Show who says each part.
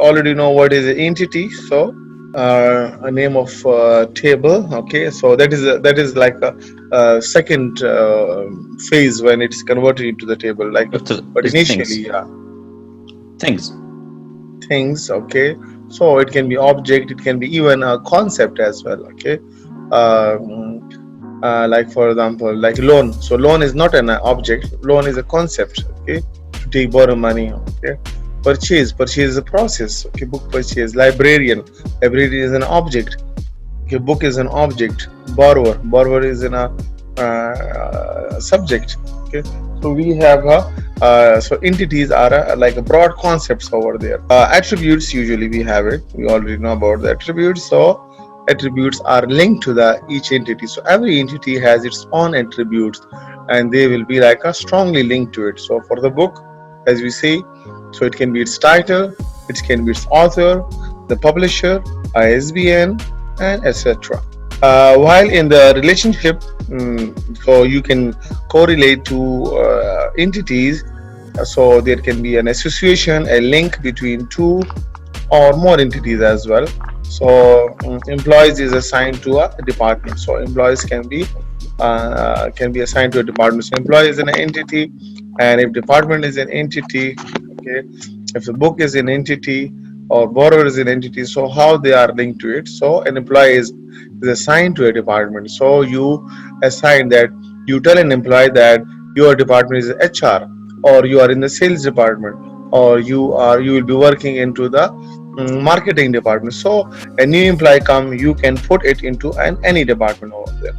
Speaker 1: already know what is an entity. So a name of table. Okay, so that is like a second phase when it's converted into the table. Like, but
Speaker 2: It's things.
Speaker 1: initially, yeah,
Speaker 2: Things.
Speaker 1: things. Okay, so it can be object. It can be even a concept as well. Okay, um, like for example, like loan. So loan is not an object. Loan is a concept. Okay, to take borrow money. Okay, purchase is a process. Okay, book purchase. Librarian is an object. Okay, book is an object. Borrower is in a subject. Okay, so we have a so entities are like a broad concepts over there. Attributes, usually we have it. We already know about the attributes. So attributes are linked to the each entity. So every entity has its own attributes, and they will be like a strongly linked to it. So for the book, as we say, so it can be its title, it can be its author, the publisher, ISBN, and etc. While in the relationship, so you can correlate to entities. So there can be an association, a link between two or more entities as well. So employees is assigned to a department. So employees can be assigned to a department. So employee is an entity, and if department is an entity, okay, if the book is an entity or borrower is an entity, so how they are linked to it. So an employee is assigned to a department. So you assign that, you tell an employee that your department is HR, or you are in the sales department, or you will be working into the marketing department. So a new employee come, you can put it into any department over there.